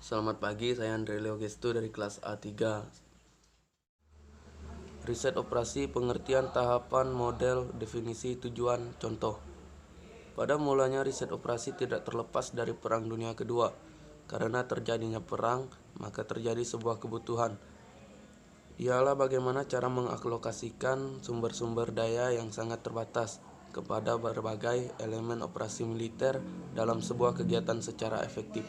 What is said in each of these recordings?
Selamat pagi, saya Andre Leogestu dari kelas A3. Riset operasi, pengertian, tahapan, model, definisi, tujuan, contoh. Pada mulanya riset operasi tidak terlepas dari Perang Dunia Kedua. Karena terjadinya perang, maka terjadi sebuah kebutuhan. Ialah bagaimana cara mengalokasikan sumber-sumber daya yang sangat terbatas kepada berbagai elemen operasi militer dalam sebuah kegiatan secara efektif.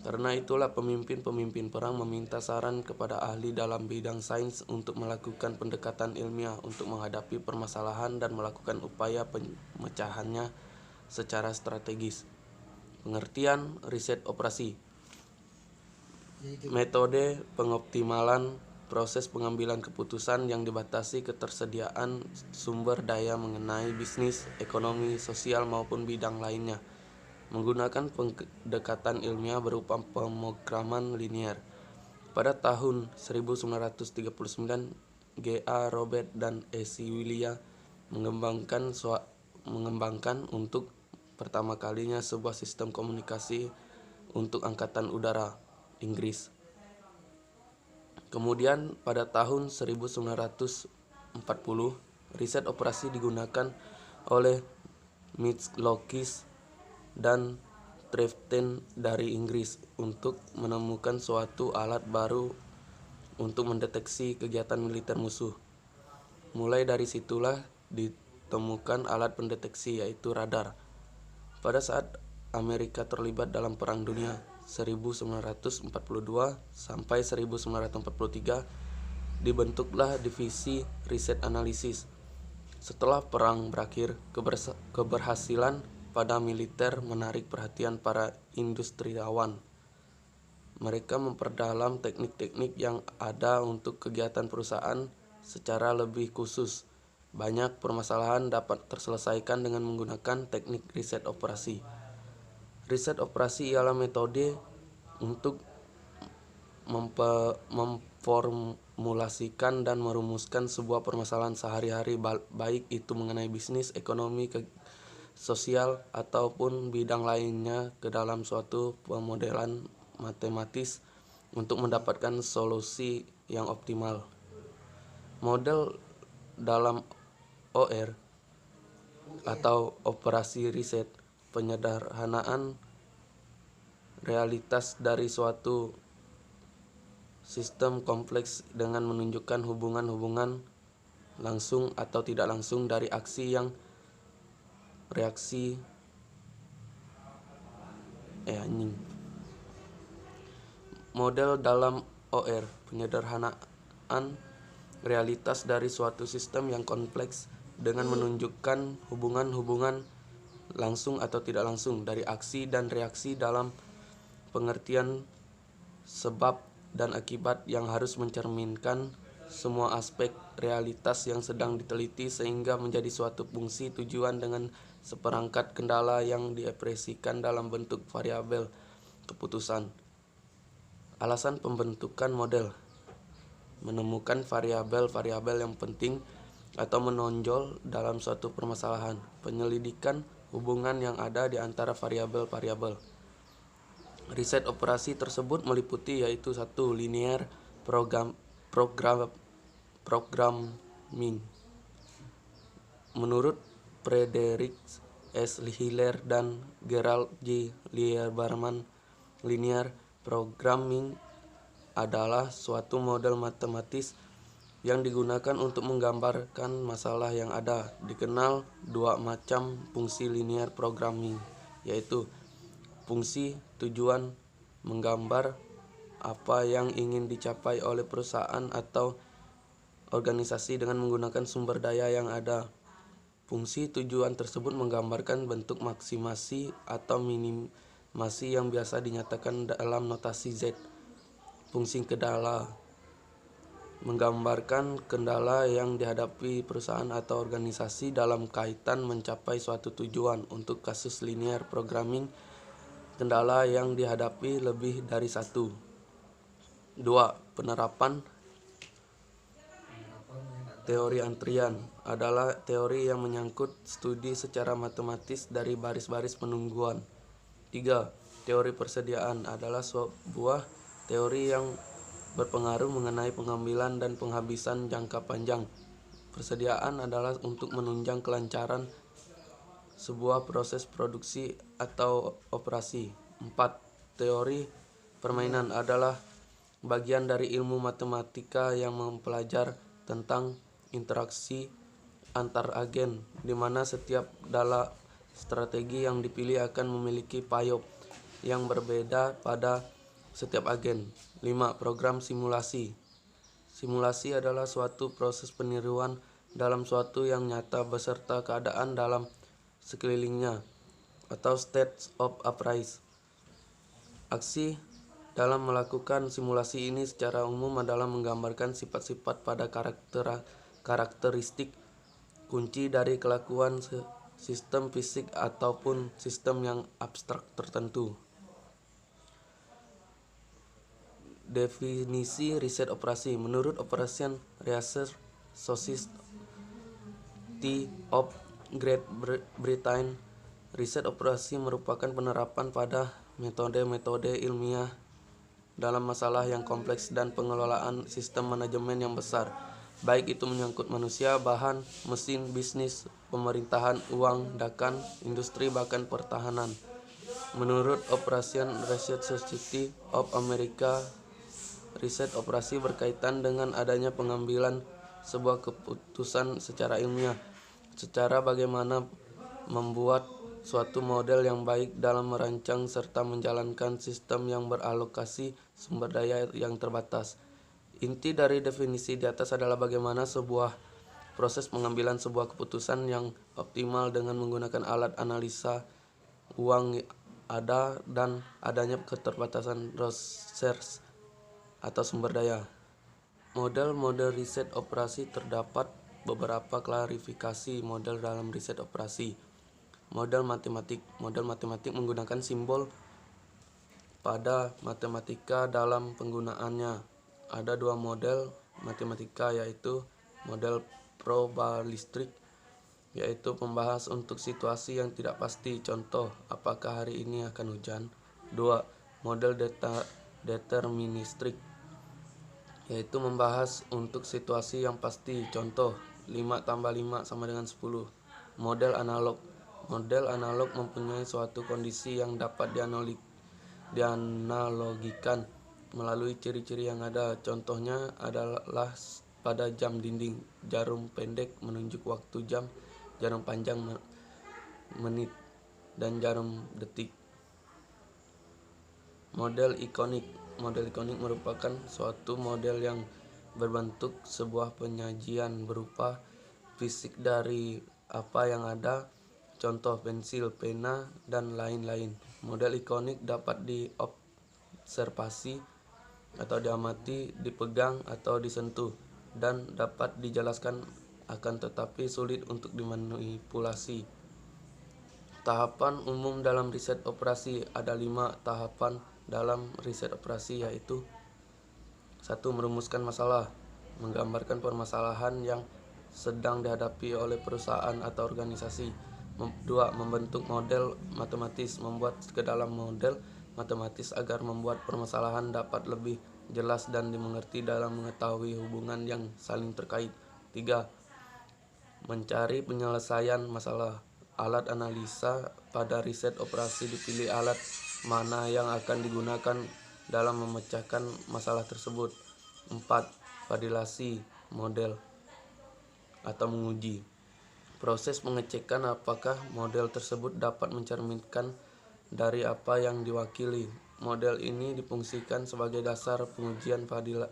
Karena itulah pemimpin-pemimpin perang meminta saran kepada ahli dalam bidang sains untuk melakukan pendekatan ilmiah untuk menghadapi permasalahan dan melakukan upaya pemecahannya secara strategis. Pengertian riset operasi. Metode pengoptimalan proses pengambilan keputusan yang dibatasi ketersediaan sumber daya mengenai bisnis, ekonomi, sosial maupun bidang lainnya, menggunakan pendekatan ilmiah berupa pemrograman linier. Pada tahun 1939, G.A. Robert dan E.C. Willia mengembangkan untuk pertama kalinya sebuah sistem komunikasi untuk angkatan udara Inggris. Kemudian pada tahun 1940, riset operasi digunakan oleh Mitchlokis dan Treften dari Inggris untuk menemukan suatu alat baru untuk mendeteksi kegiatan militer musuh. Mulai dari situlah ditemukan alat pendeteksi, yaitu radar. Pada saat Amerika terlibat dalam Perang Dunia 1942 sampai 1943, dibentuklah divisi riset analisis. Setelah perang berakhir, keberhasilan pada militer menarik perhatian para industriawan. Mereka memperdalam teknik-teknik yang ada untuk kegiatan perusahaan secara lebih khusus. Banyak permasalahan dapat terselesaikan dengan menggunakan teknik riset operasi. Riset operasi ialah metode untuk memformulasikan dan merumuskan sebuah permasalahan sehari-hari, baik itu mengenai bisnis, ekonomi, sosial, ataupun bidang lainnya ke dalam suatu pemodelan matematis untuk mendapatkan solusi yang optimal. Model dalam OR atau operasi riset, penyederhanaan realitas dari suatu sistem kompleks dengan menunjukkan hubungan-hubungan langsung atau tidak langsung dari aksi yang reaksi Model dalam OR, penyederhanaan realitas dari suatu sistem yang kompleks dengan menunjukkan hubungan-hubungan langsung atau tidak langsung dari aksi dan reaksi dalam pengertian sebab dan akibat yang harus mencerminkan semua aspek realitas yang sedang diteliti sehingga menjadi suatu fungsi tujuan dengan seperangkat kendala yang diekspresikan dalam bentuk variabel keputusan. Alasan pembentukan model: menemukan variabel-variabel yang penting atau menonjol dalam suatu permasalahan, penyelidikan hubungan yang ada di antara variabel-variabel. Riset operasi tersebut meliputi yaitu 1. Linear programming. Menurut Frederick S. Hiller dan Gerald J. Lieberman, linear programming adalah suatu model matematis yang digunakan untuk menggambarkan masalah yang ada. Dikenal dua macam fungsi linear programming, yaitu fungsi tujuan, menggambar apa yang ingin dicapai oleh perusahaan atau organisasi dengan menggunakan sumber daya yang ada. Fungsi tujuan tersebut menggambarkan bentuk maksimasi atau minimasi yang biasa dinyatakan dalam notasi Z. Fungsi kendala menggambarkan kendala yang dihadapi perusahaan atau organisasi dalam kaitan mencapai suatu tujuan. Untuk kasus linear programming, kendala yang dihadapi lebih dari satu. 2. Penerapan teori antrian adalah teori yang menyangkut studi secara matematis dari baris-baris penungguan. 3. Teori persediaan adalah sebuah teori yang berpengaruh mengenai pengambilan dan penghabisan jangka panjang. Persediaan adalah untuk menunjang kelancaran sebuah proses produksi atau operasi. 4. Teori permainan adalah bagian dari ilmu matematika yang mempelajari tentang interaksi antar agen, di mana setiap dalam strategi yang dipilih akan memiliki payoff yang berbeda pada setiap agen. 5. Program simulasi. Simulasi adalah suatu proses peniruan dalam suatu yang nyata beserta keadaan dalam sekelilingnya, atau state of affairs. Aksi dalam melakukan simulasi ini secara umum adalah menggambarkan sifat-sifat pada karakteristik kunci dari kelakuan sistem fisik ataupun sistem yang abstrak tertentu. Definisi riset operasi. Menurut Operation Research Society of Great Britain, riset operasi merupakan penerapan pada metode-metode ilmiah dalam masalah yang kompleks dan pengelolaan sistem manajemen yang besar, baik itu menyangkut manusia, bahan, mesin, bisnis, pemerintahan, uang, dagang, industri, bahkan pertahanan. Menurut Operation Research Society of America, riset operasi berkaitan dengan adanya pengambilan sebuah keputusan secara ilmiah, secara bagaimana membuat suatu model yang baik dalam merancang serta menjalankan sistem yang beralokasi sumber daya yang terbatas. Inti dari definisi di atas adalah bagaimana sebuah proses pengambilan sebuah keputusan yang optimal dengan menggunakan alat analisa uang ada dan adanya keterbatasan resource atau sumber daya. Model-model riset operasi. Terdapat beberapa klarifikasi model dalam riset operasi. Model matematik. Model matematik menggunakan simbol pada matematika dalam penggunaannya. Ada dua model matematika, yaitu model probabilistik, yaitu membahas untuk situasi yang tidak pasti. Contoh, apakah hari ini akan hujan? 2. Model deterministik, yaitu membahas untuk situasi yang pasti. Contoh, 5 tambah 5 sama dengan 10. Model analog. Model analog mempunyai suatu kondisi yang dapat dianalogikan melalui ciri-ciri yang ada. Contohnya adalah pada jam dinding, jarum pendek menunjuk waktu jam, jarum panjang menit, dan jarum detik. Model ikonik. Model ikonik merupakan suatu model yang berbentuk sebuah penyajian berupa fisik dari apa yang ada, contoh pensil, pena, dan lain-lain. Model ikonik dapat diobservasi atau diamati, dipegang atau disentuh, dan dapat dijelaskan akan tetapi sulit untuk dimanipulasi. Tahapan umum dalam riset operasi. Ada 5 tahapan dalam riset operasi, yaitu 1. Merumuskan masalah, menggambarkan permasalahan yang sedang dihadapi oleh perusahaan atau organisasi. 2. Membentuk model matematis, membuat ke dalam model matematis agar membuat permasalahan dapat lebih jelas dan dimengerti dalam mengetahui hubungan yang saling terkait. 3. Mencari penyelesaian masalah. Alat analisa. Pada riset operasi dipilih alat mana yang akan digunakan dalam memecahkan masalah tersebut. 4. Validasi model atau menguji. Proses pengecekan apakah model tersebut dapat mencerminkan dari apa yang diwakili. Model ini difungsikan sebagai dasar pengujian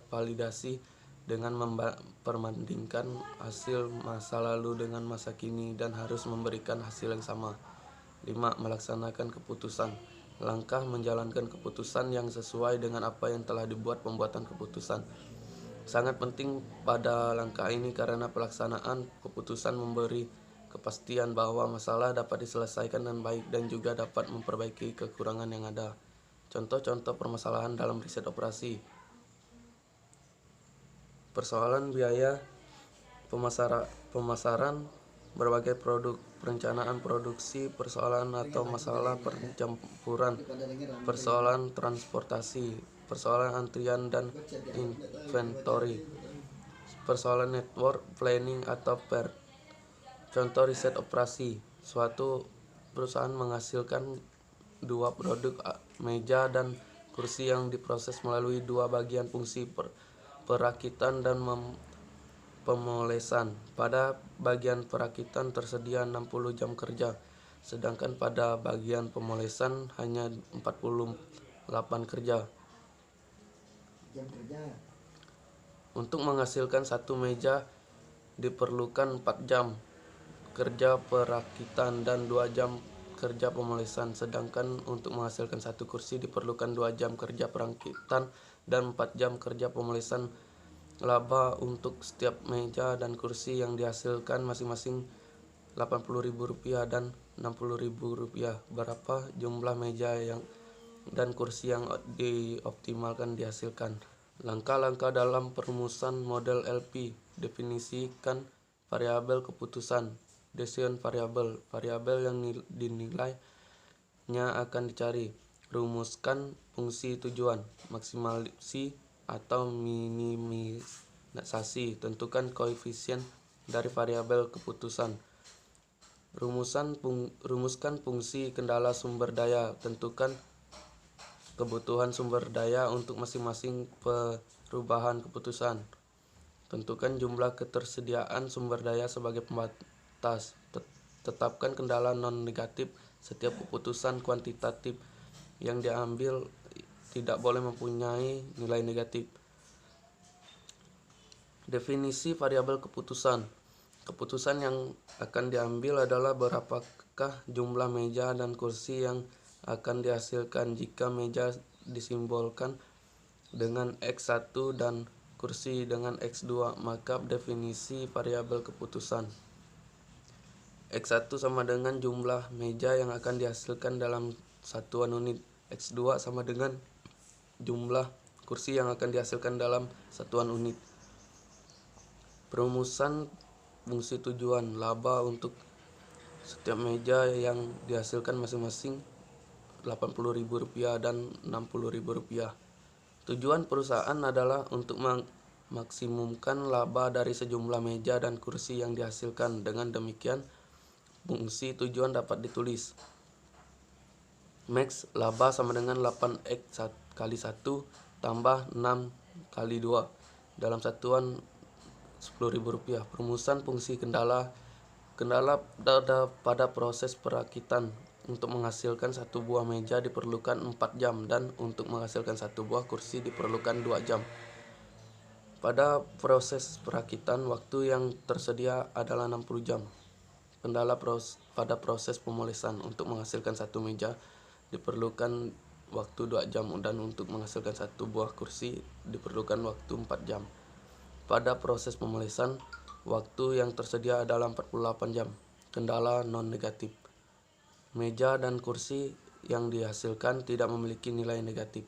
validasi dengan memperbandingkan hasil masa lalu dengan masa kini dan harus memberikan hasil yang sama. 5. Melaksanakan keputusan. Langkah menjalankan keputusan yang sesuai dengan apa yang telah dibuat pembuatan keputusan. Sangat penting pada langkah ini karena pelaksanaan keputusan memberi kepastian bahwa masalah dapat diselesaikan dengan baik dan juga dapat memperbaiki kekurangan yang ada. Contoh-contoh permasalahan dalam riset operasi. Persoalan biaya pemasaran berbagai produk. perencanaan produksi, persoalan atau masalah percampuran, persoalan transportasi, persoalan antrian dan inventory, persoalan network planning atau PER. Contoh riset operasi. Suatu perusahaan menghasilkan dua produk meja dan kursi yang diproses melalui dua bagian fungsi perakitan dan pemolesan. Pada bagian perakitan tersedia 60 jam kerja, sedangkan pada bagian pemolesan hanya 48 kerja. Untuk menghasilkan satu meja diperlukan 4 jam kerja perakitan dan 2 jam kerja pemolesan, sedangkan untuk menghasilkan satu kursi diperlukan 2 jam kerja perakitan dan 4 jam kerja pemolesan. Laba untuk setiap meja dan kursi yang dihasilkan masing-masing Rp80.000 dan Rp60.000. Berapa jumlah meja dan kursi yang dioptimalkan dihasilkan? Langkah-langkah dalam perumusan model LP. Definisikan variabel keputusan. Decision variable, variabel yang dinilainya akan dicari. Rumuskan fungsi tujuan, maksimalisasi atau minimisasi. Tentukan koefisien dari variabel keputusan. Rumuskan fungsi kendala sumber daya. Tentukan kebutuhan sumber daya untuk masing-masing perubahan keputusan. Tentukan jumlah ketersediaan sumber daya sebagai pembatas. Tetapkan kendala non-negatif. Setiap keputusan kuantitatif yang diambil tidak boleh mempunyai nilai negatif. Definisi variabel keputusan. Keputusan yang akan diambil adalah berapakah jumlah meja dan kursi yang akan dihasilkan. Jika meja disimbolkan dengan X1 dan kursi dengan X2, maka definisi variabel keputusan. X1 sama dengan jumlah meja yang akan dihasilkan dalam satuan unit. X2 sama dengan jumlah kursi yang akan dihasilkan dalam satuan unit. Perumusan fungsi tujuan. Laba untuk setiap meja yang dihasilkan masing-masing Rp80.000 dan Rp60.000. Tujuan perusahaan adalah untuk memaksimumkan laba dari sejumlah meja dan kursi yang dihasilkan. Dengan demikian, fungsi tujuan dapat ditulis. Max laba sama dengan 8X kali 1 tambah 6 kali 2 dalam satuan Rp10.000. Perumusan fungsi kendala. Kendala pada proses perakitan. Untuk menghasilkan satu buah meja diperlukan 4 jam dan untuk menghasilkan satu buah kursi diperlukan 2 jam. Pada proses perakitan, waktu yang tersedia adalah 60 jam. Kendala pada proses pemolesan. Untuk menghasilkan satu meja diperlukan waktu 2 jam dan untuk menghasilkan satu buah kursi diperlukan waktu 4 jam. Pada proses pemolesan, waktu yang tersedia adalah 48 jam. Kendala non-negatif. Meja dan kursi yang dihasilkan tidak memiliki nilai negatif.